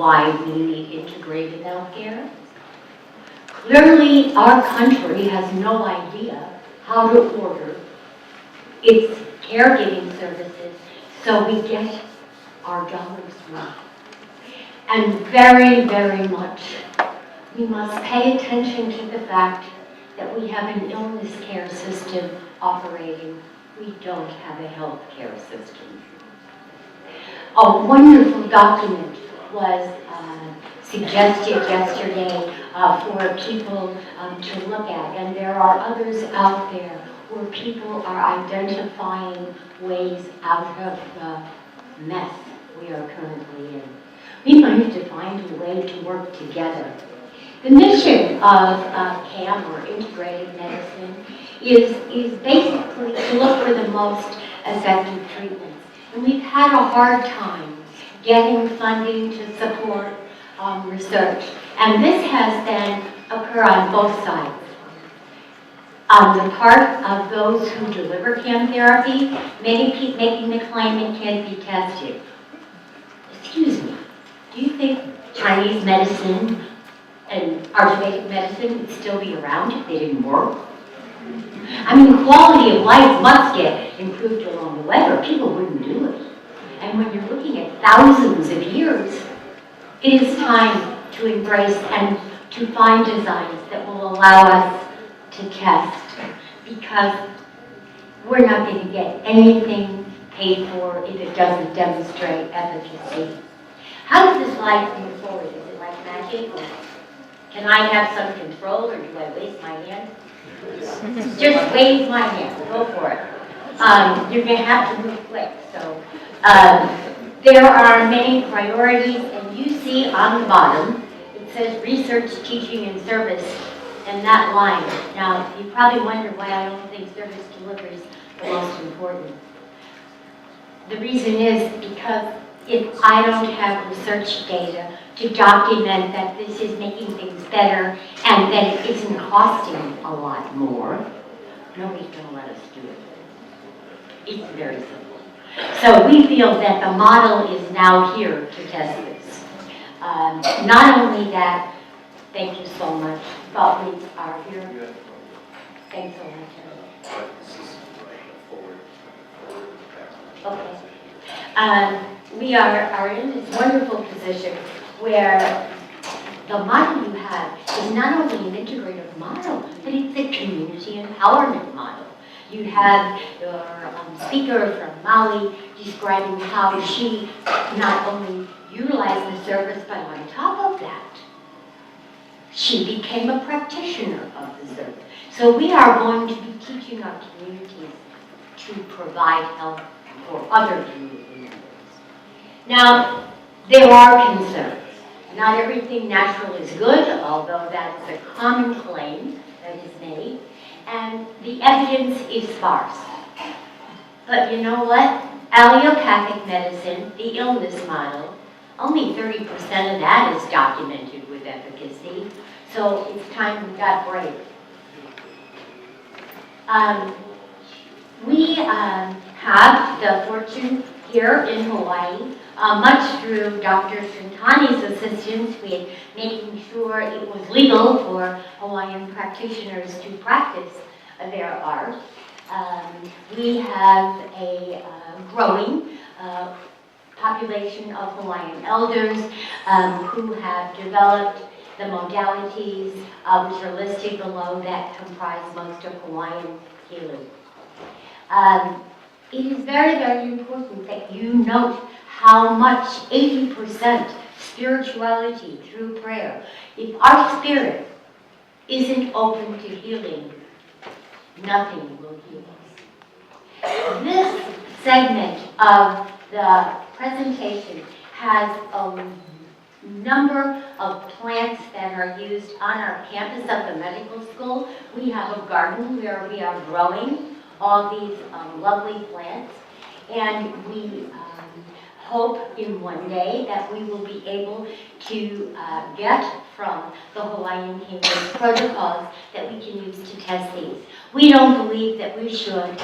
why we need integrated healthcare. Clearly, our country has no idea how to order its caregiving services so we get our dollars worth. And very, very much, we must pay attention to the fact that we have an illness care system operating. We don't have a health care system. A wonderful document was suggested yesterday for people to look at, and there are others out there where people are identifying ways out of the mess we are currently in. We need to find a way to work together. The mission of CAM, or Integrated Medicine, is basically to look for the most effective treatments. And we've had a hard time getting funding to support research. And this has then occurred on both sides. On the part of those who deliver CAM therapy, many people making the claim it can't be tested. Excuse me, do you think Chinese medicine and Ayurvedic medicine would still be around if they didn't work? I mean, quality of life must get improved along the way, or people wouldn't do it. And when you're looking at thousands of years, it is time to embrace and to find designs that will allow us to test, because we're not going to get anything paid for if it doesn't demonstrate efficacy. How does this life move forward? Is it like magic? Or can I have some control, or do I waste my hand? Just wave my hand. Go for it. You're going to have to move quick. So there are many priorities, and you see on the bottom, it says research, teaching, and service, and that line. Now, you probably wonder why I don't think service delivery is the most important. The reason is because if I don't have research data to document that this is making things better and that it isn't costing a lot more, nobody's going to let us do it. It's very simple. So we feel that the model is now here to test this. Not only that, thank you so much, but we are here. Thanks so much. Okay. We are in this wonderful position where the model you have is not only an integrative model, but it's a community empowerment model. You have your speaker from Mali describing how she not only utilized the service, but on top of that, she became a practitioner of the service. So we are going to be teaching our communities to provide health for other community members. Now, there are concerns. Not everything natural is good, although that is a common claim that is made, and the evidence is sparse. But you know what? Allopathic medicine, the illness model, only 30% of that is documented with efficacy, so it's time we got brave. We have the fortune here in Hawaii, much through Dr. Srintani's assistance with making sure it was legal for Hawaiian practitioners to practice their art. We have a growing population of Hawaiian elders who have developed the modalities which are listed below that comprise most of Hawaiian healing. It is very, very important that you note how much 80% spirituality through prayer. If our spirit isn't open to healing, nothing will heal us. This segment of the presentation has a number of plants that are used on our campus of the medical school. We have a garden where we are growing all these lovely plants, and we hope in one day that we will be able to get from the Hawaiian Kingdom's protocols that we can use to test these. We don't believe that we should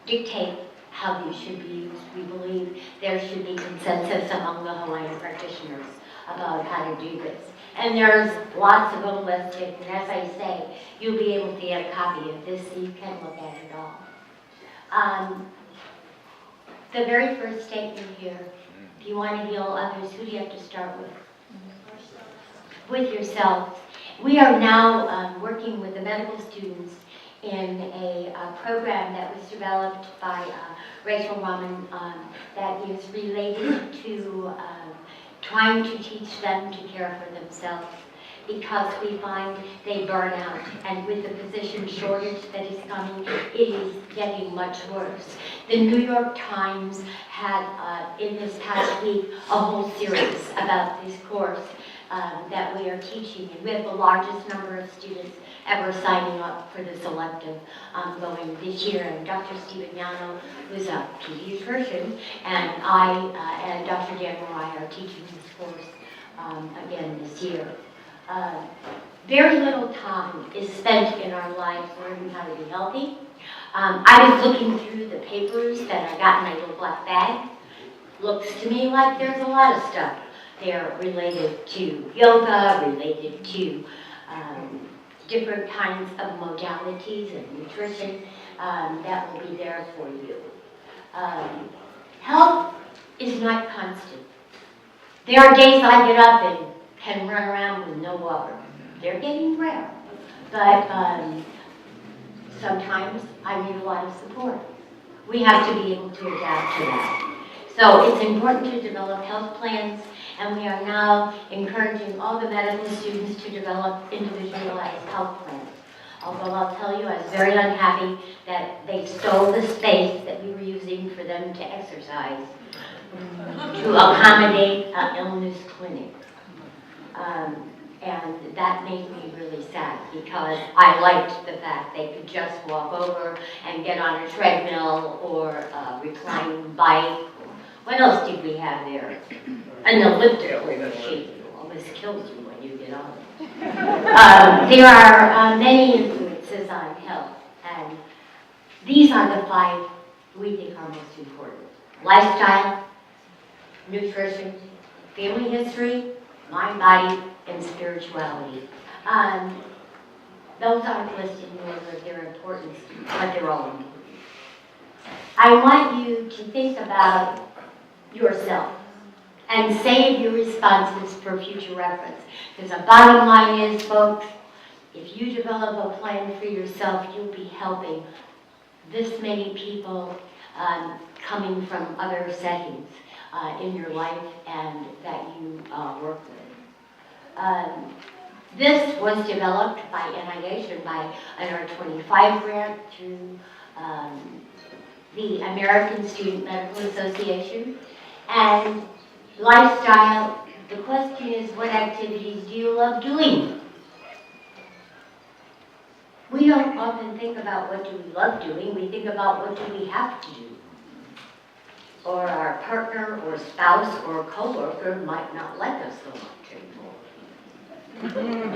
dictate how these should be used. We believe there should be consensus among the Hawaiian practitioners about how to do this. And there's lots of them listed, and as I say, you'll be able to get a copy of this so you can look at it all. The very first statement here, if you want to heal others, who do you have to start with? With yourself. We are now working with the medical students in a program that was developed by Rachel Raman that is related to trying to teach them to care for themselves, because we find they burn out, and with the physician shortage that is coming, it is getting much worse. The New York Times had in this past week a whole series about this course that we are teaching, and we have the largest number of students ever signing up for this elective going this year. And Dr. Stephen Yano, who's a pediatrician, and I and Dr. Dan Morai are teaching this course again this year. Very little time is spent in our lives learning how to be healthy. I was looking through the papers that I got in my little black bag. Looks to me like there's a lot of stuff there related to yoga, related to different kinds of modalities and nutrition that will be there for you. Health is not constant. There are days I get up and can run around with no water. They're getting rare. But sometimes I need a lot of support. We have to be able to adapt to that. So it's important to develop health plans, and we are now encouraging all the medical students to develop individualized health plans. Although I'll tell you, I was very unhappy that they stole the space that we were using for them to exercise to accommodate an illness clinic. And that made me really sad, because I liked the fact they could just walk over and get on a treadmill or a reclining bike. What else did we have there? An elliptical machine. Almost kills you when you get on it. There are many influences on health, and these are the 5 we think are most important: lifestyle, nutrition, family history, mind, body, and spirituality. Those aren't listed in order of their importance, but they're all important. I want you to think about yourself and save your responses for future reference. Because the bottom line is, folks, if you develop a plan for yourself, you'll be helping this many people coming from other settings in your life and that you work with. This was developed by NIH and by an R25 grant through the American Student Medical Association. And lifestyle, the question is, what activities do you love doing? We don't often think about what do we love doing, we think about what do we have to do. Or our partner or spouse or coworker might not like us so much anymore.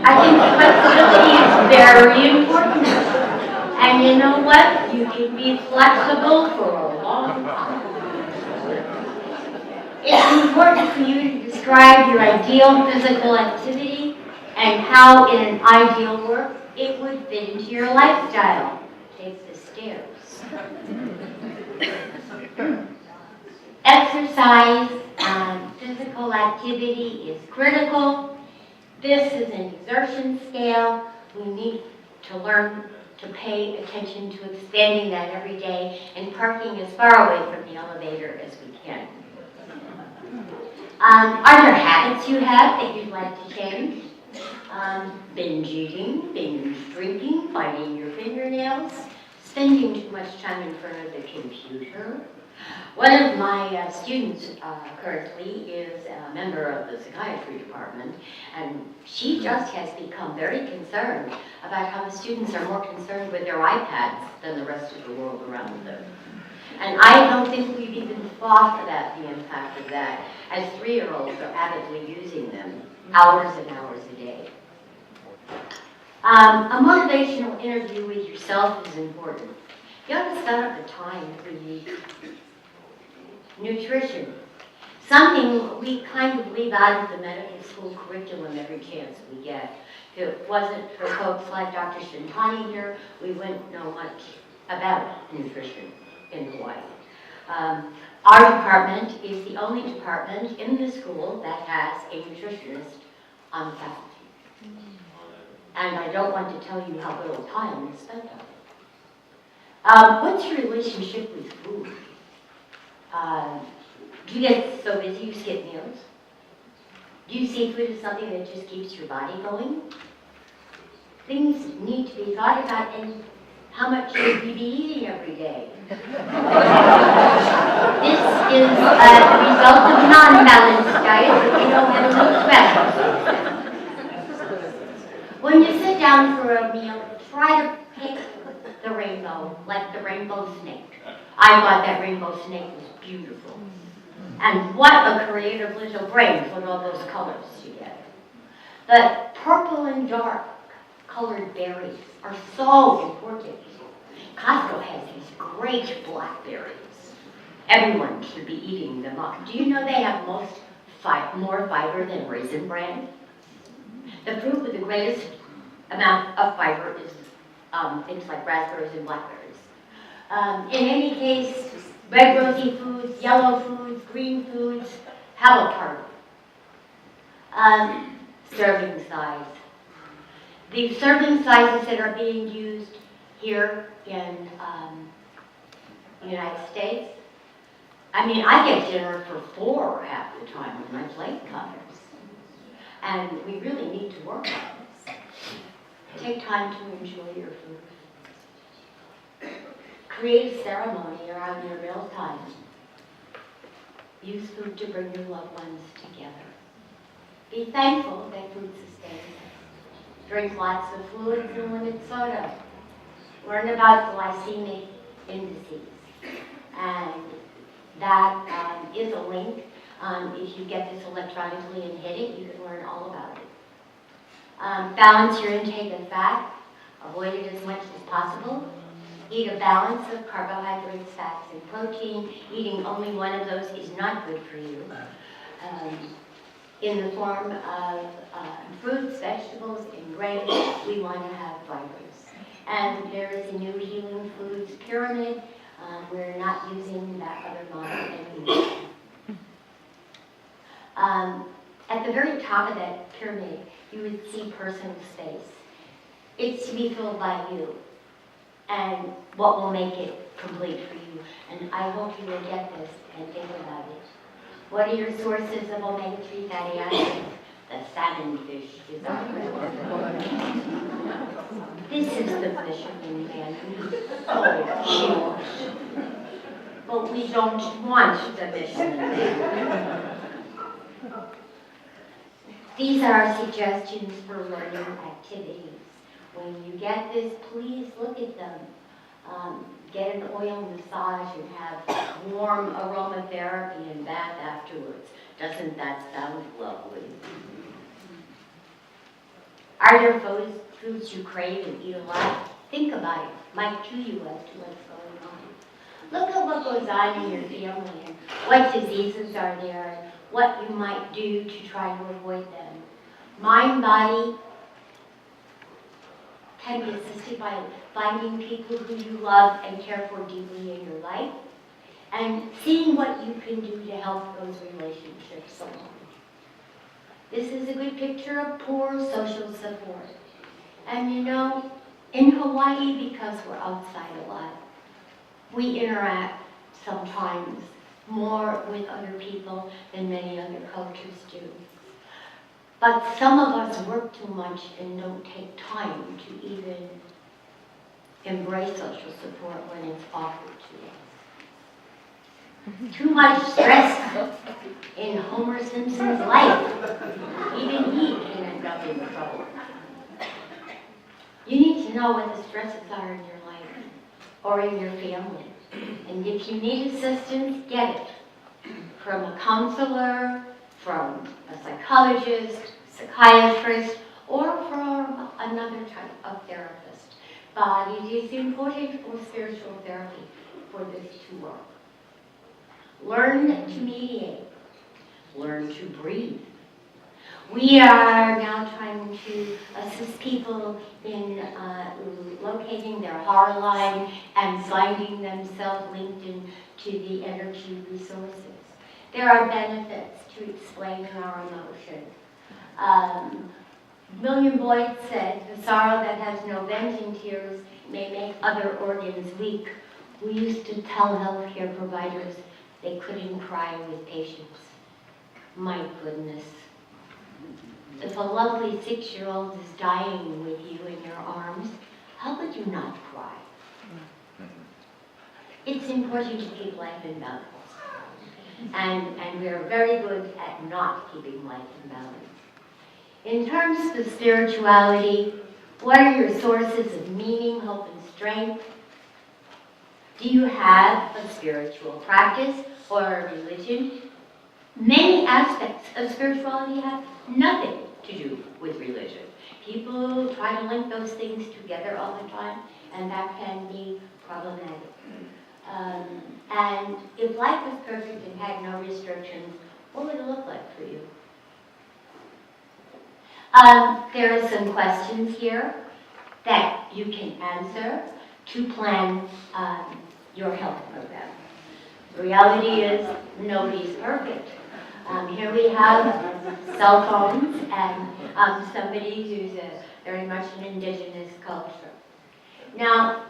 I think flexibility is very important. And you know what? You can be flexible for a long time. It's important for you to describe your ideal physical activity and how, in an ideal work, it would fit into your lifestyle. Take the stairs. Exercise and physical activity is critical. This is an exertion scale. We need to learn to pay attention to expanding that every day and parking as far away from the elevator as we can. Are there habits you have that you'd like to change? Binge eating, binge drinking, biting your fingernails, spending too much time in front of the computer. One of my students currently is a member of the psychiatry department, and she just has become very concerned about how the students are more concerned with their iPads than the rest of the world around them. And I don't think we've even thought about the impact of that, as 3-year-olds are avidly using them hours and hours a day. A motivational interview with yourself is important. You have to set up a time every week. Nutrition. something we kind of leave out of the medical school curriculum every chance we get. If it wasn't for folks like Dr. Shintani here, we wouldn't know much about nutrition in Hawaii. Our department is the only department in the school that has a nutritionist on faculty. And I don't want to tell you how little time is spent on it. What's your relationship with food? Do you get so busy you skip meals? Do you see food as something that just keeps your body going? Things need to be thought about, and how much should we be eating every day? This is a result of non-balanced diet that we don't get a little special. When you sit down for a meal, try to pick the rainbow, like the rainbow snake. I thought that rainbow snake was beautiful. And what a creative little brain put all those colors together. But purple and dark colored berries are so important. Costco has these great blackberries. Everyone should be eating them up. Do you know they have more fiber than Raisin Bran? The fruit with the greatest amount of fiber is things like raspberries and blackberries. In any case, red rosy foods, yellow foods, green foods have a part. Serving size. The serving sizes that are being used here in the United States, I mean, I get dinner for 4 half the time when my plate comes. And we really need to work on this. Take time to enjoy your food. Create a ceremony around your meal time. Use food to bring your loved ones together. Be thankful that food sustains us. Drink lots of fluids and limit soda. Learn about glycemic indices. And that is a link. If you get this electronically and hit it, you can learn all about it. Balance your intake of fat. Avoid it as much as possible. Eat a balance of carbohydrates, fats, and protein. Eating only one of those is not good for you. In the form of fruits, vegetables, and grains, we want to have fibers. And there is a new Healing Foods pyramid. We're not using that other model anymore. At the very top of that pyramid, you would see personal space. It's to be filled by you and what will make it complete for you. And I hope you will get this and think about it. What are your sources of omega-3 fatty acids? The salmon fish is our This is the fisherman man. Oh, huge. But we don't want the fisherman man. These are suggestions for learning activities. When you get this, please look at them. Get an oil massage and have warm aromatherapy and bath afterwards. Doesn't that sound lovely? Are there foods you crave and eat a lot? Think about it. Might cue you as to what's going on. Look at what goes on in your family and what diseases are there and what you might do to try to avoid them. Mind, body can be assisted by finding people who you love and care for deeply in your life and seeing what you can do to help those relationships along. This is a good picture of poor social support. And you know, in Hawaii, because we're outside a lot, we interact sometimes more with other people than many other cultures do. But some of us work too much and don't take time to even embrace social support when it's offered to us. Too much stress in Homer Simpson's life. Even he can end up in trouble. You need to know what the stresses are in your life or in your family. And if you need assistance, get it from a counselor, from a psychologist, psychiatrist, or from another type of therapist. But it is important for spiritual therapy for this to work. Learn to mediate. learn to breathe. We are now trying to assist people in locating their horror line and finding themselves linked into the energy resources. There are benefits to explaining our emotion. William Boyd said, "The sorrow that has no vent in tears may make other organs weak." We used to tell healthcare providers they couldn't cry with patients. My goodness. If a lovely 6-year-old is dying with you in your arms, how could you not cry? It's important to keep life in balance. And we are very good at not keeping life in balance. In terms of spirituality, what are your sources of meaning, hope, and strength? Do you have a spiritual practice or a religion? Many aspects of spirituality have nothing to do with religion. People try to link those things together all the time, and that can be problematic. And if life was perfect and had no restrictions, what would it look like for you? There are some questions here that you can answer to plan your health program. The reality is nobody's perfect. Here we have cell phones and somebody who's very much an indigenous culture. Now,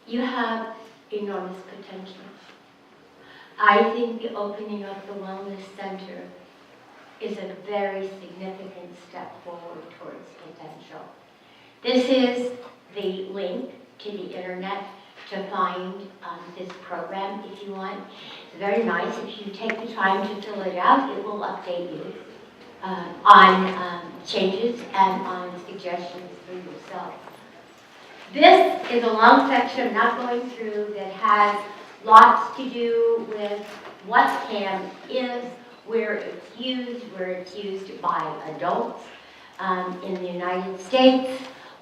you have enormous potential. I think the opening of the Wellness Center is a very significant step forward towards potential. This is the link to the internet to find this program if you want. It's very nice. If you take the time to fill it out, it will update you on changes and on suggestions for yourself. This is a long section I'm not going through that has lots to do with what CAM is, where it's used by adults in the United States,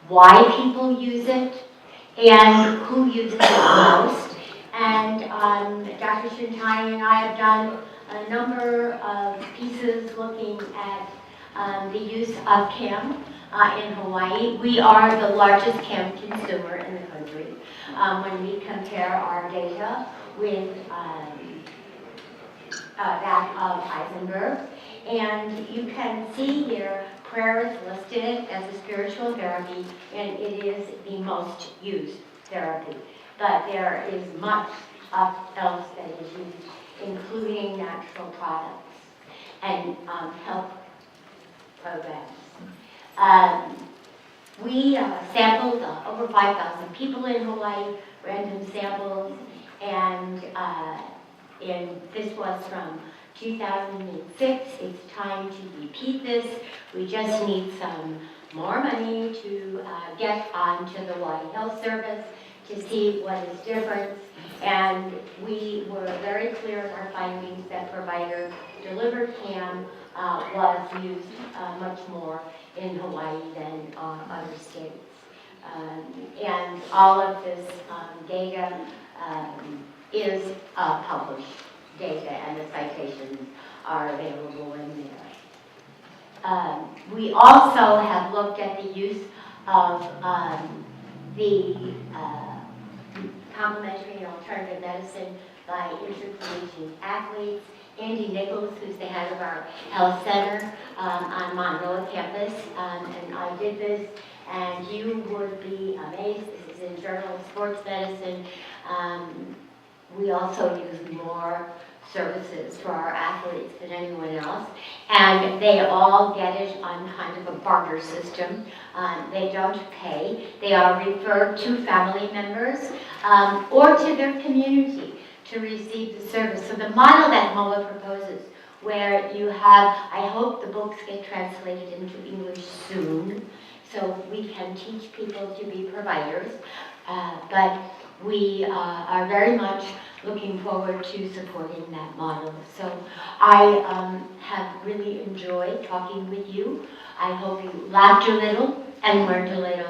why people use it, and who uses it most. And Dr. Shintai and I have done a number of pieces looking at the use of CAM in Hawaii. We are the largest CAM consumer in the country when we compare our data with that of Eisenberg. And you can see here, prayer is listed as a spiritual therapy, and it is the most used therapy. But there is much else that is used, including natural products and health programs. We sampled over 5,000 people in Hawaii, random samples, and this was from 2006. It's time to repeat this. We just need some more money to get onto the Hawaii Health Service to see what is different. And we were very clear in our findings that provider-delivered CAM was used much more in Hawaii than other states. And all of this data is published data, and the citations are available in there. We also have looked at the use of the complementary and alternative medicine by intercollegiate athletes. Andy Nichols, who's the head of our health center on Monroe campus, and I did this, and you would be amazed. This is in Journal of Sports Medicine. We also use more services for our athletes than anyone else, and they all get it on kind of a barter system. They don't pay. They are referred to family members or to their community to receive the service. So the model that MOA proposes, where you have, I hope the books get translated into English soon, so we can teach people to be providers, but we are very much looking forward to supporting that model. So I have really enjoyed talking with you. I hope you laughed a little and learned a little.